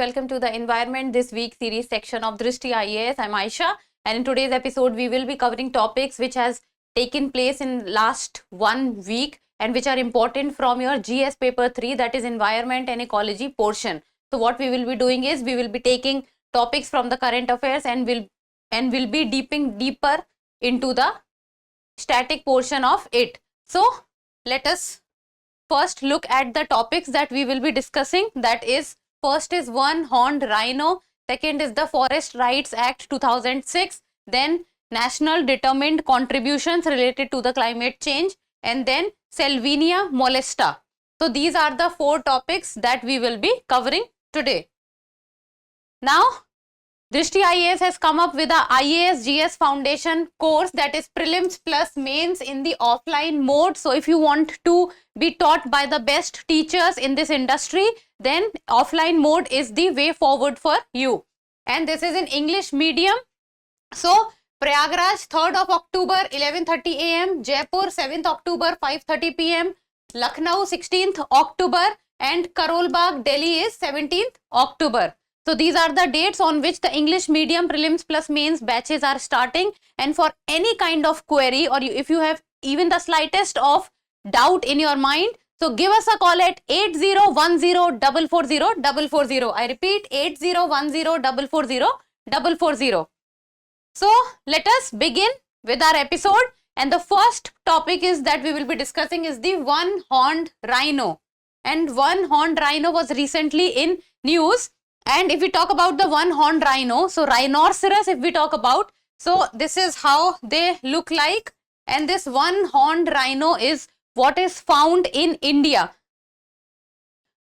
welcome to the Environment This Week series section of Drishti IAS. I'm Aisha, and in today's episode we will be covering topics which has taken place in last 1 week and which are important from your GS paper 3, that is Environment and Ecology portion. So what we will be doing is we will be taking topics from the current affairs and will be deeper into the static portion of it. So let us first look at the topics that we will be discussing. That is, first is one-horned rhino, second is the Forest Rights Act 2006, then national determined contributions related to the climate change, and then Salvinia molesta. So these are the 4 topics that we will be covering today. Now, Drishti IAS has come up with a IAS GS Foundation course, that is prelims plus mains in the offline mode. So if you want to be taught by the best teachers in this industry, then offline mode is the way forward for you. And this is in English medium. So Prayagraj 3rd of October 11:30 AM, Jaipur 7th October 5:30 PM, Lucknow 16th October, and Karol Bagh Delhi is 17th October. So these are the dates on which the English medium prelims plus mains batches are starting. And for any kind of query, or if you have even the slightest of doubt in your mind, so give us a call at 8010440440. I repeat, 8010440440. So let us begin with our episode. And the first topic is that we will be discussing is the one-horned rhino. And one-horned rhino was recently in news. And if we talk about the one-horned rhino, so rhinoceros if we talk about, so this is how they look like. And this one-horned rhino is what is found in India.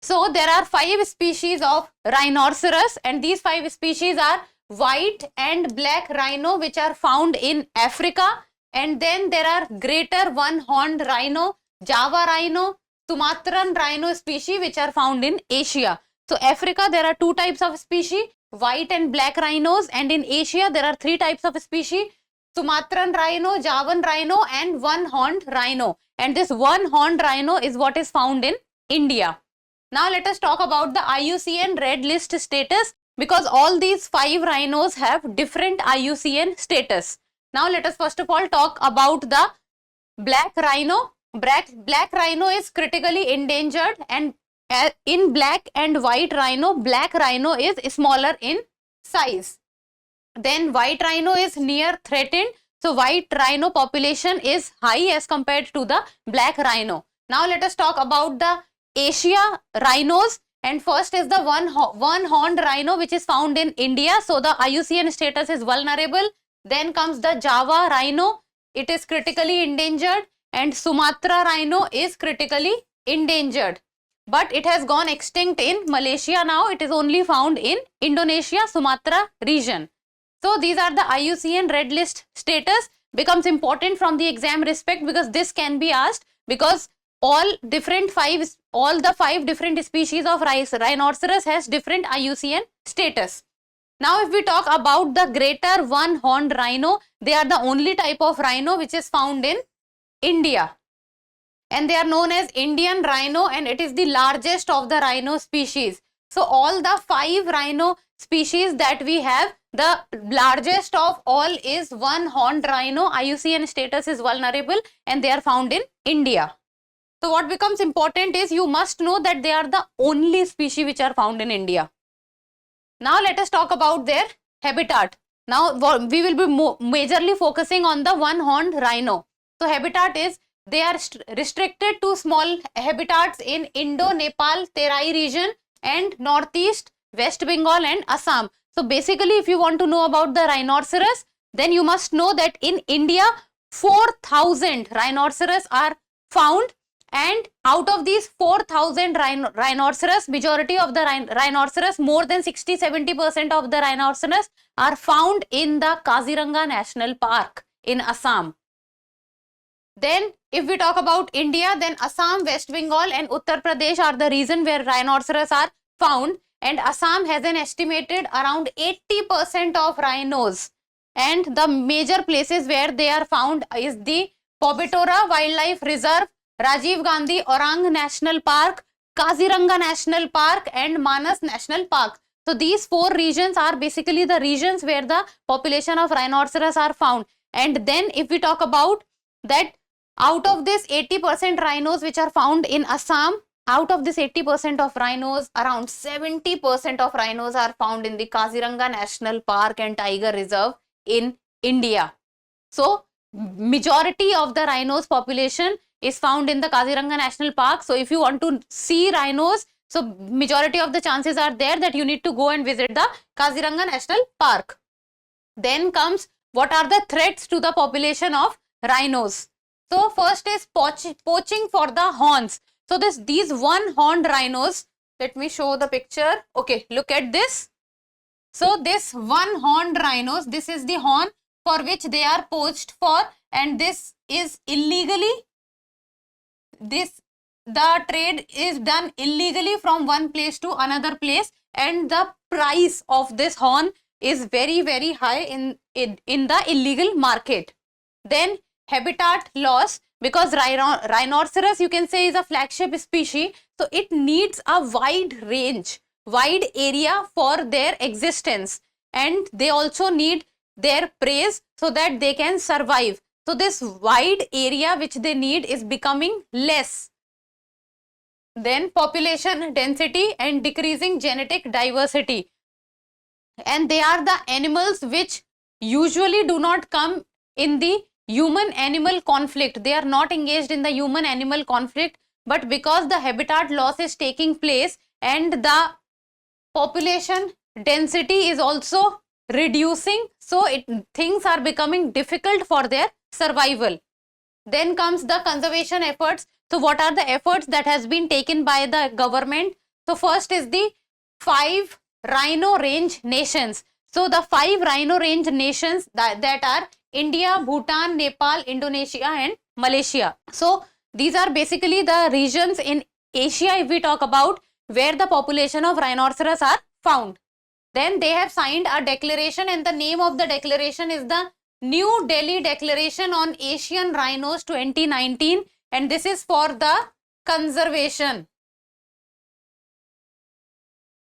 So there are 5 species of rhinoceros, and these 5 species are white and black rhino, which are found in Africa. And then there are greater one-horned rhino, Java rhino, Sumatran rhino species, which are found in Asia. So Africa, there are 2 types of species, white and black rhinos, and in Asia there are 3 types of species, Sumatran rhino, Javan rhino, and one-horned rhino. And this one-horned rhino is what is found in India. Now let us talk about the IUCN Red List status, because all these 5 rhinos have different IUCN status. Now let us first of all talk about the black rhino. Black rhino is critically endangered, and in black and white rhino, black rhino is smaller in size. Then white rhino is near threatened. So white rhino population is high as compared to the black rhino. Now let us talk about the Asia rhinos. And first is the one-horned rhino, which is found in India. So the IUCN status is vulnerable. Then comes the Java rhino. It is critically endangered. And Sumatra rhino is critically endangered. But it has gone extinct in Malaysia now. It is only found in Indonesia, Sumatra region. So these are the IUCN Red List status. Becomes important from the exam respect, because this can be asked, because all the 5 different species of rhinoceros has different IUCN status. Now if we talk about the greater one-horned rhino, they are the only type of rhino which is found in India. And they are known as Indian rhino, and it is the largest of the rhino species. So all the 5 rhino species that we have, the largest of all is one-horned rhino. IUCN status is vulnerable, and they are found in India. So what becomes important is you must know that they are the only species which are found in India. Now let us talk about their habitat. Now we will be majorly focusing on the one-horned rhino. So habitat is, they are restricted to small habitats in Indo-Nepal Terai region and Northeast, West Bengal and Assam. So basically, if you want to know about the rhinoceros, then you must know that in India 4,000 rhinoceros are found, and out of these 4,000 rhinoceros, majority of the rhinoceros, more than 60-70% of the rhinoceros are found in the Kaziranga National Park in Assam. Then if we talk about India, then Assam, West Bengal and Uttar Pradesh are the region where rhinoceros are found, and Assam has an estimated around 80% of rhinos, and the major places where they are found is the Pobitora Wildlife Reserve, Rajiv Gandhi Orang National Park, Kaziranga National Park and Manas National Park. So these 4 regions are basically the regions where the population of rhinoceros are found. And then if we talk about that, out of this 80% rhinos which are found in Assam, out of this 80% of rhinos, around 70% of rhinos are found in the Kaziranga National Park and Tiger Reserve in India. So majority of the rhinos population is found in the Kaziranga National Park. So if you want to see rhinos, so majority of the chances are there that you need to go and visit the Kaziranga National Park. Then comes, what are the threats to the population of rhinos? So first is poaching for the horns. So these one-horned rhinos, let me show the picture. Okay, look at this. So this one-horned rhinos, this is the horn for which they are poached for, and this is illegally, the trade is done illegally from one place to another place, and the price of this horn is very, very high in the illegal market. Then habitat loss, because rhinoceros, you can say, is a flagship species, so it needs a wide area for their existence, and they also need their prey so that they can survive. So this wide area which they need is becoming less. Then population density and decreasing genetic diversity, and they are the animals which usually do not come in the human-animal conflict. They are not engaged in the human-animal conflict, but because the habitat loss is taking place and the population density is also reducing, so things are becoming difficult for their survival. Then comes the conservation efforts. So what are the efforts that has been taken by the government? So first is the 5 rhino range nations. So the 5 rhino range nations that are India, Bhutan, Nepal, Indonesia and Malaysia. So these are basically the regions in Asia, if we talk about, where the population of rhinoceros are found. Then they have signed a declaration, and the name of the declaration is the New Delhi Declaration on Asian Rhinos 2019, and this is for the conservation.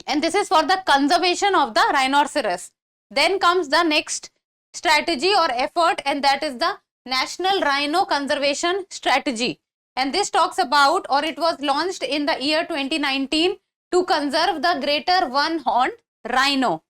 And this is for the conservation of the rhinoceros. Then comes the next strategy or effort, and that is the National Rhino Conservation Strategy. And this talks about, or it was launched in the year 2019 to conserve the greater one-horned rhino.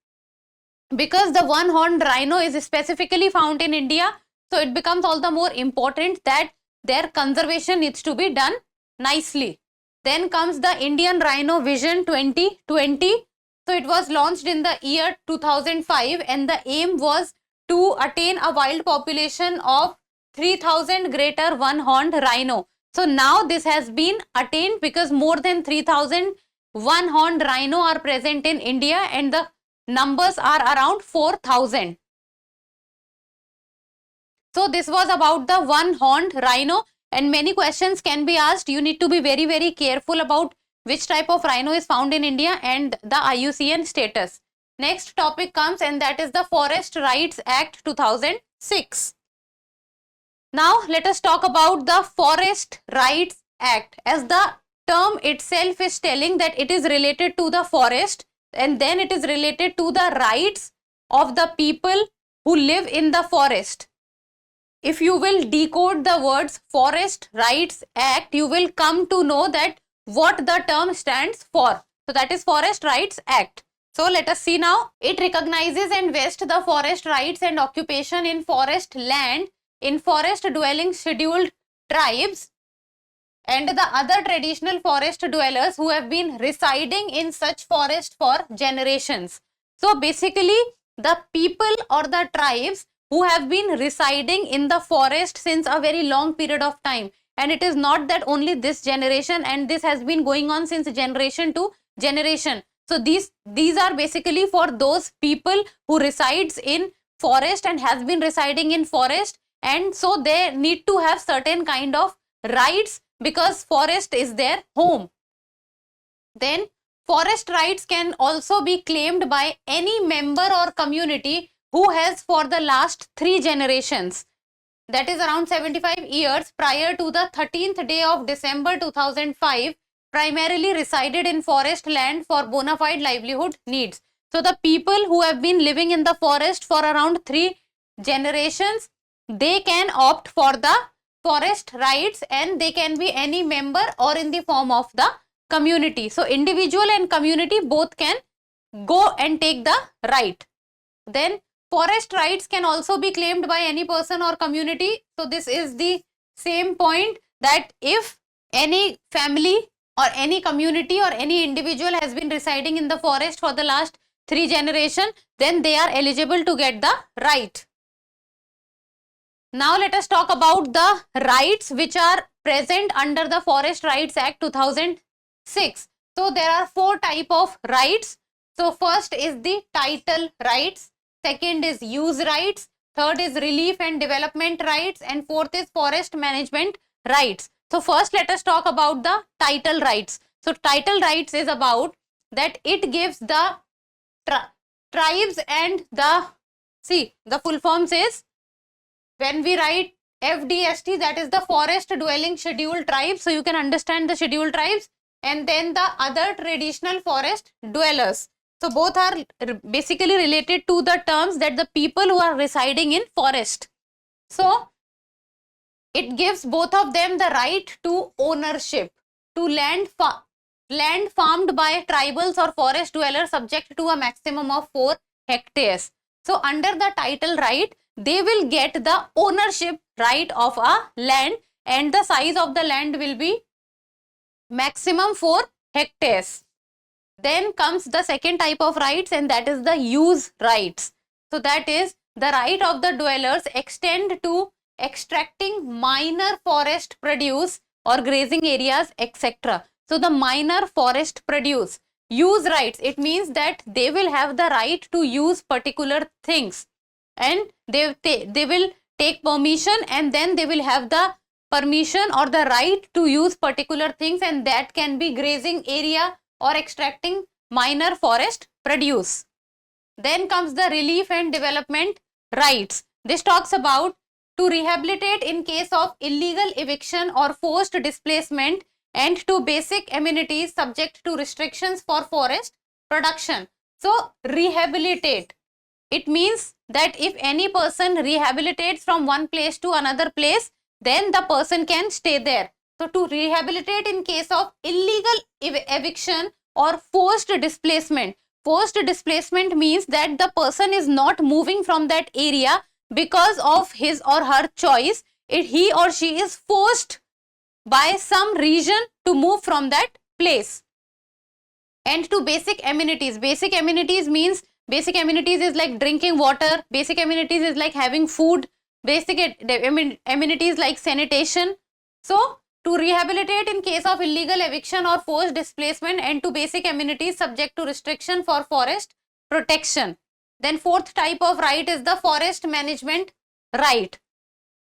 Because the one-horned rhino is specifically found in India, so it becomes all the more important that their conservation needs to be done nicely. Then comes the Indian Rhino Vision 2020. So it was launched in the year 2005, and the aim was to attain a wild population of 3000 greater one-horned rhino. So now this has been attained, because more than 3000 one-horned rhino are present in India, and the numbers are around 4000. So this was about the one-horned rhino, and many questions can be asked. You need to be very, very careful about which type of rhino is found in India and the IUCN status. Next topic comes, and that is the Forest Rights Act 2006. Now let us talk about the Forest Rights Act. As the term itself is telling that it is related to the forest, and then it is related to the rights of the people who live in the forest. If you will decode the words Forest Rights Act, you will come to know that what the term stands for. So that is Forest Rights Act. So let us see now. It recognizes and vests the forest rights and occupation in forest land in forest dwelling scheduled tribes and the other traditional forest dwellers who have been residing in such forest for generations. So basically, the people or the tribes who have been residing in the forest since a very long period of time, and it is not that only this generation, and this has been going on since generation to generation. So these are basically for those people who resides in forest and has been residing in forest, and so they need to have certain kind of rights because forest is their home. Then forest rights can also be claimed by any member or community who has for the last 3 generations, that is around 75 years prior to the 13th day of December 2005, primarily resided in forest land for bona fide livelihood needs. So the people who have been living in the forest for around 3 generations, they can opt for the forest rights, and they can be any member or in the form of the community. So individual and community both can go and take the right. Then forest rights can also be claimed by any person or community. So this is the same point, that if any family or any community or any individual has been residing in the forest for the last 3 generations, then they are eligible to get the right. Now let us talk about the rights which are present under the Forest Rights Act 2006. So there are 4 type of rights. So first is the title rights, second is use rights, third is relief and development rights, and fourth is forest management rights. So first let us talk about the title rights. So title rights is about that it gives the tribes and the full form says, when we write FDST, that is the forest dwelling scheduled tribes, so you can understand the scheduled tribes, and then the other traditional forest dwellers. So both are basically related to the terms that the people who are residing in forest. So it gives both of them the right to ownership to land farmed by tribals or forest dwellers subject to a maximum of 4 hectares. So under the title right, they will get the ownership right of a land, and the size of the land will be maximum 4 hectares. Then comes the second type of rights, and that is the use rights. So that is the right of the dwellers extend to extracting minor forest produce or grazing areas, etc. So the minor forest produce. Use rights, it means that they will have the right to use particular things, and they will take permission, and then they will have the permission or the right to use particular things, and that can be grazing area or extracting minor forest produce. Then comes the relief and development rights. This talks about to rehabilitate in case of illegal eviction or forced displacement, and to basic amenities subject to restrictions for forest production. So rehabilitate, it means that if any person rehabilitates from one place to another place, then the person can stay there. So to rehabilitate in case of illegal eviction or forced displacement. Forced displacement means that the person is not moving from that area because of his or her choice. He or she is forced by some reason to move from that place. And to basic amenities. Basic amenities means, basic amenities is like drinking water, basic amenities is like having food, basic amenities like sanitation. So to rehabilitate in case of illegal eviction or forced displacement, and to basic amenities subject to restriction for forest protection. Then fourth type of right is the forest management right.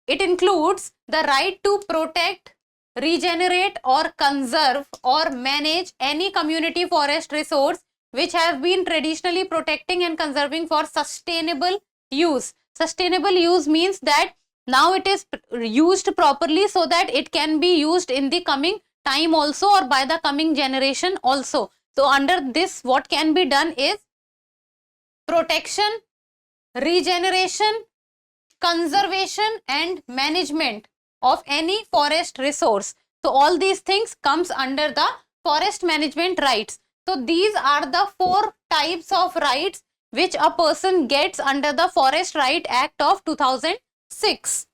It includes the right to protect, regenerate or conserve or manage any community forest resource which have been traditionally protecting and conserving for sustainable use. Sustainable use means that now it is used properly so that it can be used in the coming time also, or by the coming generation also. So under this, what can be done is protection, regeneration, conservation and management of any forest resource. So all these things comes under the forest management rights. So these are the 4 types of rights which a person gets under the Forest Right Act of 2006.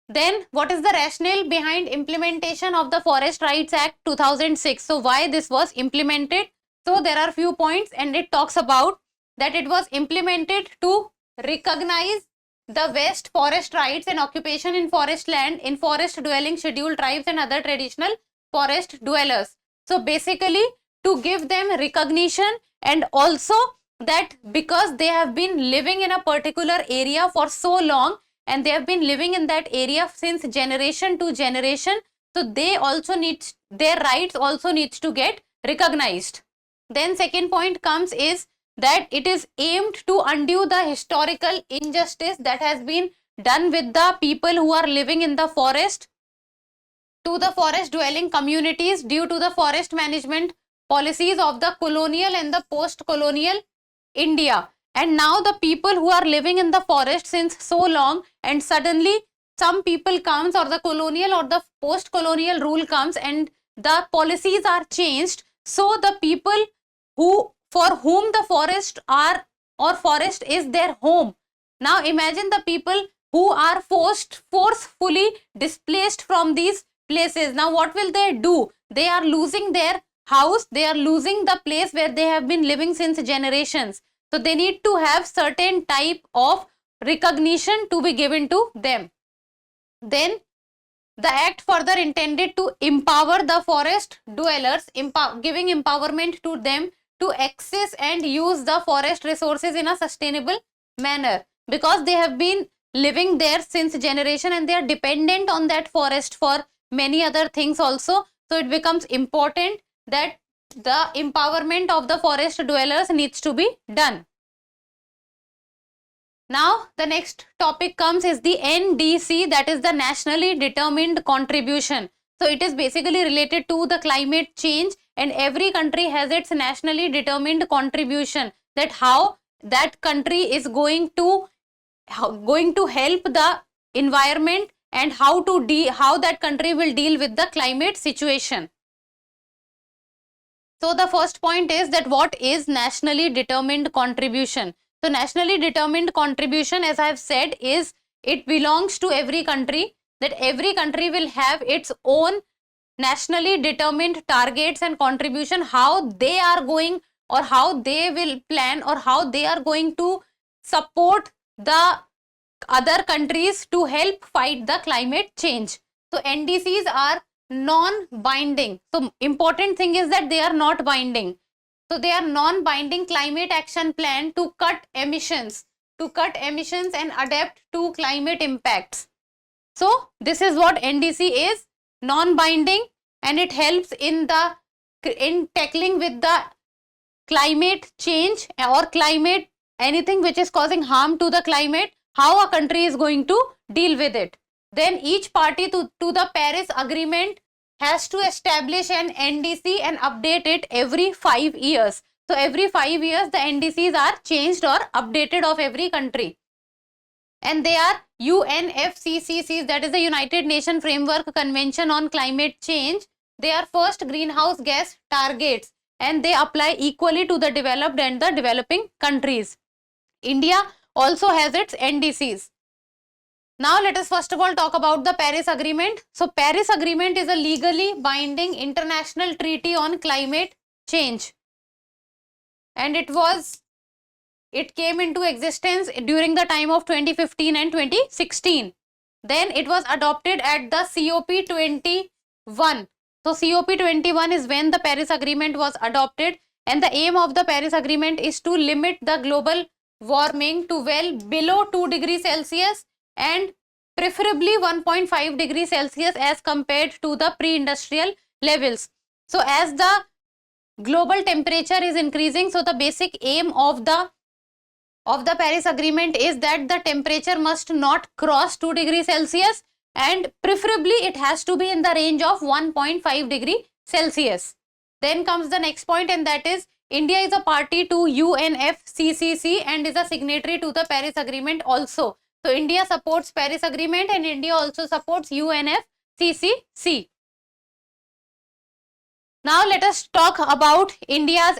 Then what is the rationale behind implementation of the Forest Rights Act 2006? So why this was implemented? So there are few points, and it talks about that it was implemented to recognize the West forest rights and occupation in forest land in forest dwelling scheduled tribes and other traditional forest dwellers. So basically to give them recognition, and also that because they have been living in a particular area for so long and they have been living in that area since generation to generation, so they also need, their rights also needs to get recognized. Then second point comes is that it is aimed to undo the historical injustice that has been done with the people who are living in the forest to the forest dwelling communities due to the forest management policies of the colonial and the post-colonial India. And now the people who are living in the forest since so long, and suddenly some people comes, or the colonial or the post-colonial rule comes, and the policies are changed. So the people who, for whom the forest are, or forest is their home. Now imagine the people who are forcefully displaced from these places. Now what will they do? They are losing their house, they are losing the place where they have been living since generations. So they need to have certain type of recognition to be given to them. Then the act further intended to empower the forest dwellers, giving empowerment to them to access and use the forest resources in a sustainable manner, because they have been living there since generation and they are dependent on that forest for many other things also. So it becomes important that the empowerment of the forest dwellers needs to be done. Now the next topic comes is the NDC, that is the nationally determined contribution. So it is basically related to the climate change, and every country has its nationally determined contribution, that how that country is going to help the environment, and how that country will deal with the climate situation. So the first point is that what is nationally determined contribution? So nationally determined contribution, as I have said, is it belongs to every country, that every country will have its own nationally determined targets and contribution, how they are going, or how they will plan, or how they are going to support the other countries to help fight the climate change. So NDCs are non-binding. So important thing is that they are not binding. So they are non-binding climate action plan to cut emissions and adapt to climate impacts. So this is what NDC is, non-binding, and it helps in tackling with the climate change or climate, anything which is causing harm to the climate, how a country is going to deal with it. Then each party to the Paris Agreement has to establish an NDC and update it every 5 years. So every 5 years the NDCs are changed or updated of every country. And they are UNFCCCs, that is the United Nations Framework Convention on Climate Change. They are first greenhouse gas targets, and they apply equally to the developed and the developing countries. India also has its NDCs. Now let us first of all talk about the Paris Agreement. So Paris Agreement is a legally binding international treaty on climate change, and it came into existence during the time of 2015 and 2016. Then it was adopted at the COP21. So COP21 is when the Paris Agreement was adopted, and the aim of the Paris Agreement is to limit the global warming to well below 2 degrees Celsius and preferably 1.5 degrees Celsius as compared to the pre-industrial levels. So as the global temperature is increasing, so the basic aim of the Paris Agreement is that the temperature must not cross 2 degrees Celsius, and preferably it has to be in the range of 1.5 degree Celsius. Then comes the next point, and that is India is a party to UNFCCC and is a signatory to the Paris Agreement also. So India supports Paris Agreement and India also supports UNFCCC. Now let us talk about India's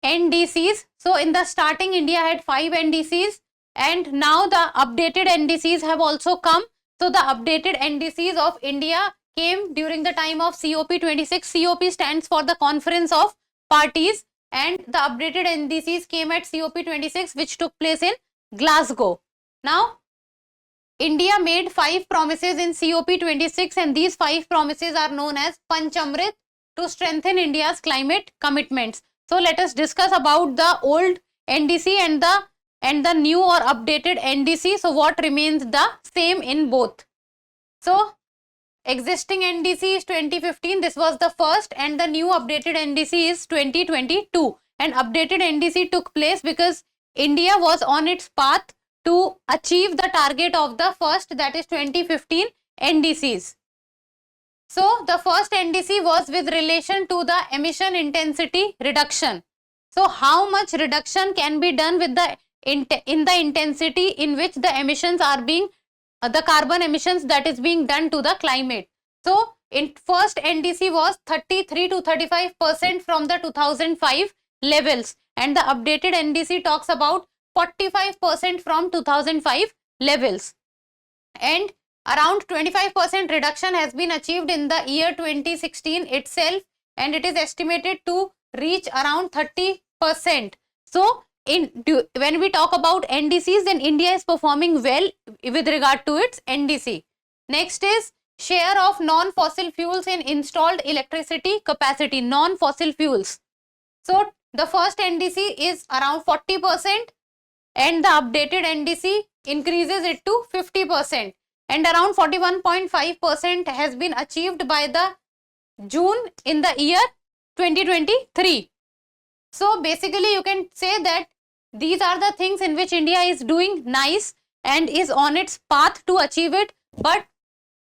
NDCs. So in the starting, India had 5 NDCs, and now the updated NDCs have also come. So the updated NDCs of India came during the time of COP26. COP stands for the Conference of Parties, and the updated NDCs came at COP26, which took place in Glasgow. Now India made 5 promises in COP26, and these 5 promises are known as Panchamrit to strengthen India's climate commitments. So let us discuss about the old NDC and the new or updated NDC. So what remains the same in both? So existing NDC is 2015, this was the first, and the new updated NDC is 2022. And updated NDC took place because India was on its path to achieve the target of the first, that is 2015 NDCs. So the first NDC was with relation to the emission intensity reduction. So how much reduction can be done with the in the intensity in which the emissions are being the carbon emissions that is being done to the climate. So in first NDC was 33 to 35% from the 2005 levels, and the updated NDC talks about 45% from 2005 levels, and around 25% reduction has been achieved in the year 2016 itself, and it is estimated to reach around 30%. So when we talk about NDCs, then India is performing well with regard to its NDC. Next is share of non-fossil fuels in installed electricity capacity, non-fossil fuels. So the first NDC is around 40%, and the updated NDC increases it to 50%, and around 41.5% has been achieved by the June in the year 2023. So basically you can say that these are the things in which India is doing nice and is on its path to achieve it. But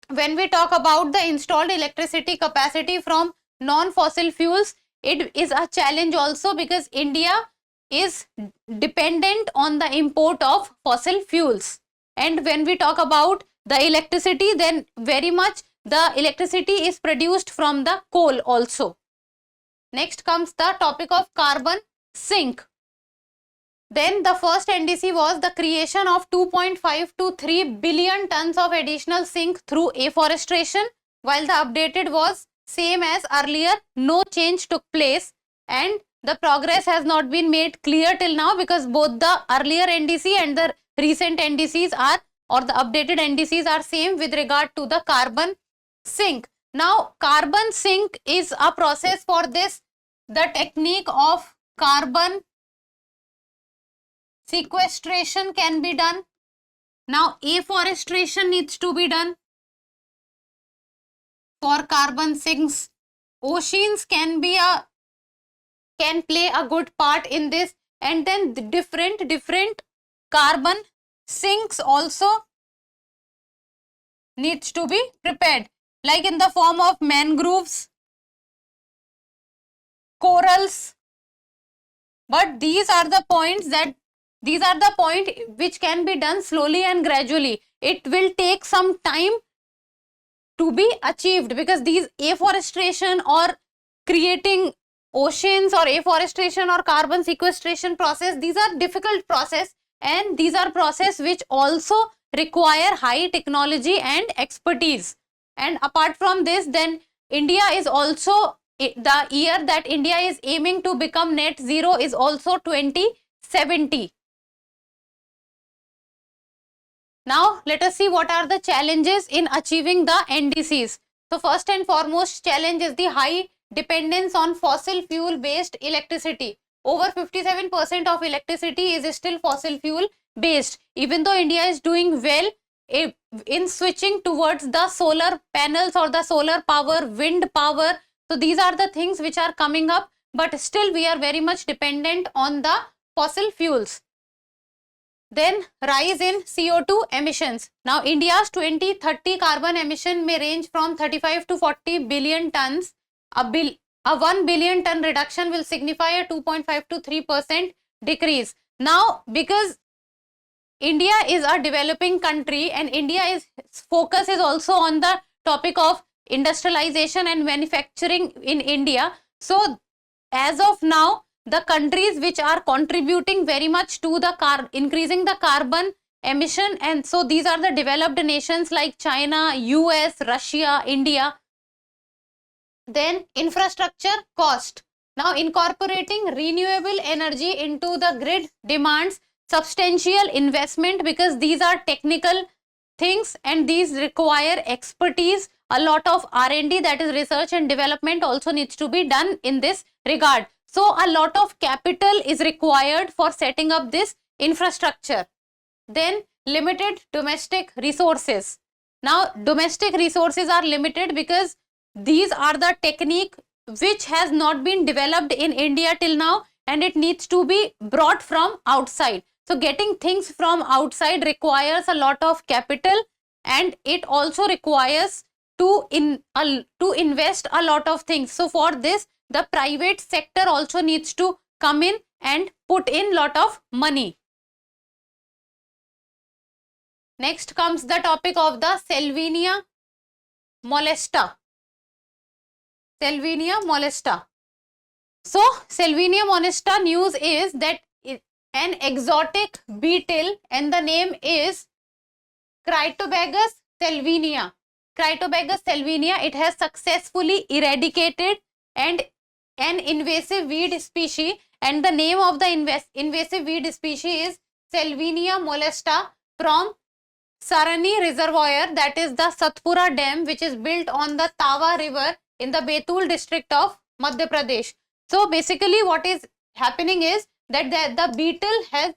when we talk about the installed electricity capacity from non-fossil fuels, it is a challenge also, because India is dependent on the import of fossil fuels. And when we talk about the electricity, then very much the electricity is produced from the coal also. Next comes the topic of carbon sink. Then the first NDC was the creation of 2.5 to 3 billion tons of additional sink through afforestation, while the updated was same as earlier, no change took place, and the progress has not been made clear till now, because both the earlier NDC and the recent NDCs are, or the updated NDCs are same with regard to the carbon sink. Now carbon sink is a process for this, the technique of carbon sequestration can be done. Now afforestation needs to be done for carbon sinks. Oceans can play a good part in this, and then the different carbon sinks also needs to be prepared, like in the form of mangroves, corals. But these are the points which can be done slowly and gradually. It will take some time to be achieved, because these afforestation or creating oceans or afforestation or carbon sequestration process, these are difficult process, and these are process which also require high technology and expertise. And apart from this, then India is also, the year that India is aiming to become net zero is also 2070. Now let us see what are the challenges in achieving the NDCs. So first and foremost challenge is the high dependence on fossil fuel based electricity. Over 57% of electricity is still fossil fuel based, even though India is doing well in switching towards the solar panels or the solar power, wind power. So these are the things which are coming up, but still we are very much dependent on the fossil fuels. Then rise in CO2 emissions. Now India's 2030 carbon emission may range from 35 to 40 billion tons. A 1 billion ton reduction will signify a 2.5 to 3% decrease. Now because India is a developing country, and India's focus is also on the topic of industrialization and manufacturing in India. So as of now, the countries which are contributing very much to the increasing the carbon emission, and so these are the developed nations like China, US, Russia, India. Then infrastructure cost. Now incorporating renewable energy into the grid demands substantial investment, because these are technical things and these require expertise. A lot of R&D, that is research and development, also needs to be done in this regard. So a lot of capital is required for setting up this infrastructure. Then limited domestic resources. Now domestic resources are limited because these are the technique which has not been developed in India till now, and it needs to be brought from outside. So getting things from outside requires a lot of capital, and it also requires to invest a lot of things. So for this, the private sector also needs to come in and put in lot of money. Next comes the topic of the Salvinia molesta. Salvinia molesta. So Salvinia molesta news is that an exotic beetle, and the name is Critobagus salvinia. Critobagus salvinia, it has successfully eradicated and an invasive weed species, and the name of the invasive weed species is Salvinia molesta from Sarani Reservoir, that is the Satpura Dam, which is built on the Tawa River in the Betul district of Madhya Pradesh. So basically what is happening is that the beetle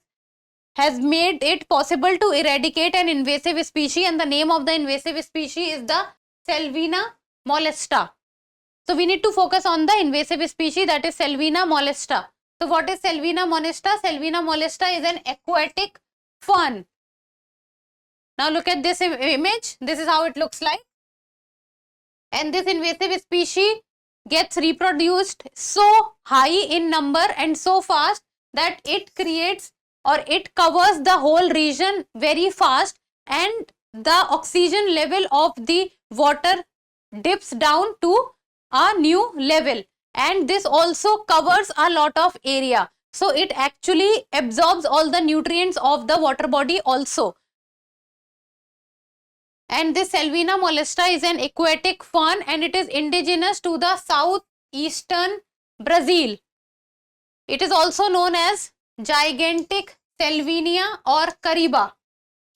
has made it possible to eradicate an invasive species, and the name of the invasive species is the Salvina molesta. So we need to focus on the invasive species, that is Salvina molesta. So what is Salvina molesta? Salvina molesta is an aquatic fern. Now look at this image. This is how it looks like. And this invasive species gets reproduced so high in number and so fast that it creates or it covers the whole region very fast, and the oxygen level of the water dips down to a new level, and this also covers a lot of area. So it actually absorbs all the nutrients of the water body also. And this Salvina molesta is an aquatic fern, and it is indigenous to the southeastern Brazil. It is also known as gigantic Salvinia or Cariba.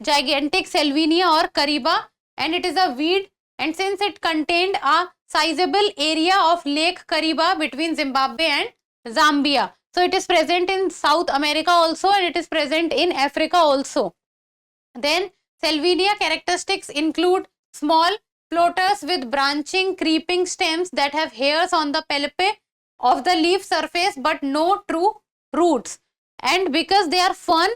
Gigantic Salvinia or Cariba, and it is a weed, and since it contained a sizable area of Lake Cariba between Zimbabwe and Zambia, so it is present in South America also, and it is present in Africa also. Then Salvinia characteristics include small floaters with branching creeping stems that have hairs on the palpi of the leaf surface but no true roots. And because they are fern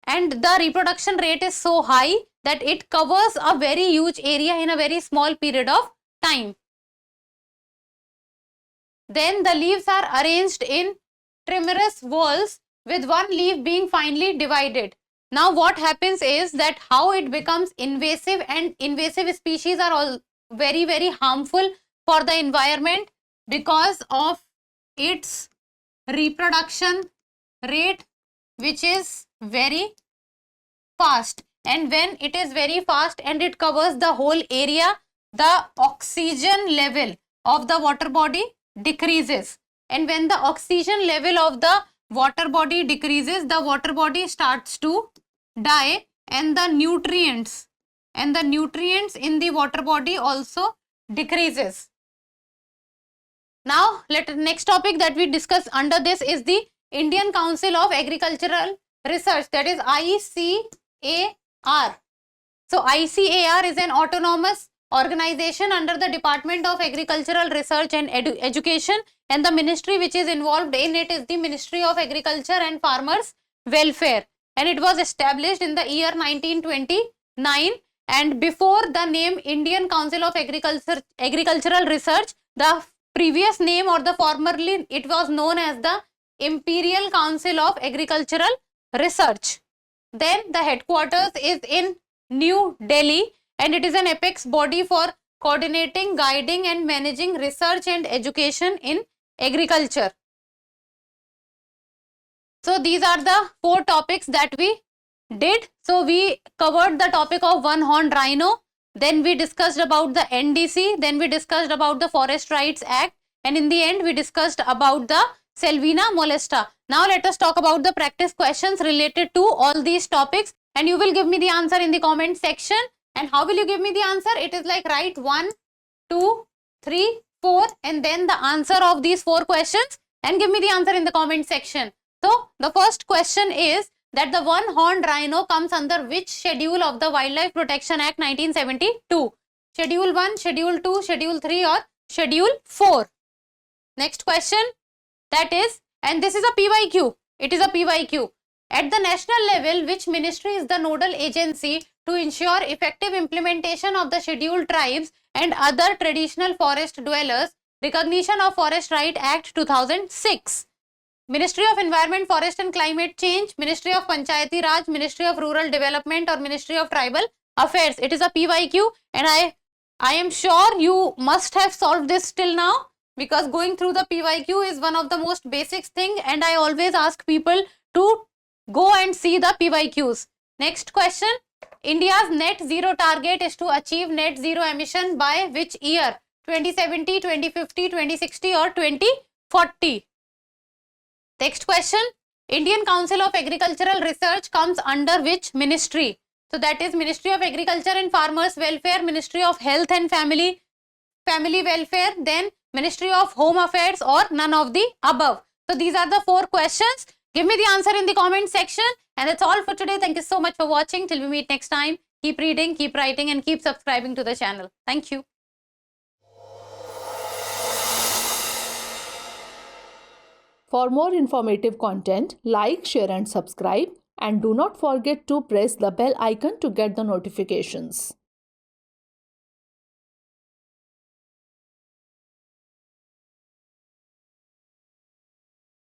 and the reproduction rate is so high that it covers a very huge area in a very small period of time. Then the leaves are arranged in trimerous whorls with one leaf being finely divided. Now what happens is that how it becomes invasive, and invasive species are all very harmful for the environment because of its reproduction rate, which is very fast. And when it is very fast and it covers the whole area, the oxygen level of the water body decreases. And when the oxygen level of the water body decreases, the water body starts to die, and the nutrients in the water body also decreases. Now next topic that we discuss under this is the Indian Council of Agricultural Research, that is ICAR. So ICAR is an autonomous organization under the Department of Agricultural Research and Education, and the ministry which is involved in it is the Ministry of Agriculture and Farmers Welfare, and it was established in the year 1929. And before the name Indian Council of Agricultural Research, the previous name or the formerly it was known as the Imperial Council of Agricultural Research. Then the headquarters is in New Delhi, and it is an apex body for coordinating, guiding and managing research and education in agriculture. So these are the 4 topics that we did. So we covered the topic of one-horned rhino, then we discussed about the NDC, then we discussed about the Forest Rights Act, and in the end we discussed about the Salvina molesta. Now let us talk about the practice questions related to all these topics, and you will give me the answer in the comment section. And how will you give me the answer? It is like write 1, 2, 3, 4 and then the answer of these 4 questions and give me the answer in the comment section. So the first question is that the one-horned rhino comes under which schedule of the Wildlife Protection Act 1972? Schedule 1, Schedule 2, Schedule 3 or Schedule 4? Next question, that is, and this is a PYQ. It is a PYQ. At the national level, which ministry is the nodal agency to ensure effective implementation of the scheduled tribes and other traditional forest dwellers, Recognition of Forest Right Act 2006. Ministry of Environment, Forest and Climate Change, Ministry of Panchayati Raj, Ministry of Rural Development or Ministry of Tribal Affairs. It is a PYQ and I am sure you must have solved this till now, because going through the PYQ is one of the most basic thing, and I always ask people to go and see the PYQs. Next question. India's net zero target is to achieve net zero emission by which year? 2070, 2050, 2060 or 2040? Next question. Indian Council of Agricultural Research comes under which ministry? So that is Ministry of Agriculture and Farmers Welfare, Ministry of Health and Family Welfare, then Ministry of Home Affairs, or none of the above. So these are the 4 questions. Give me the answer in the comment section. And that's all for today. Thank you so much for watching. Till we meet next time, keep reading, keep writing and keep subscribing to the channel. Thank you. For more informative content, like, share and subscribe, and do not forget to press the bell icon to get the notifications.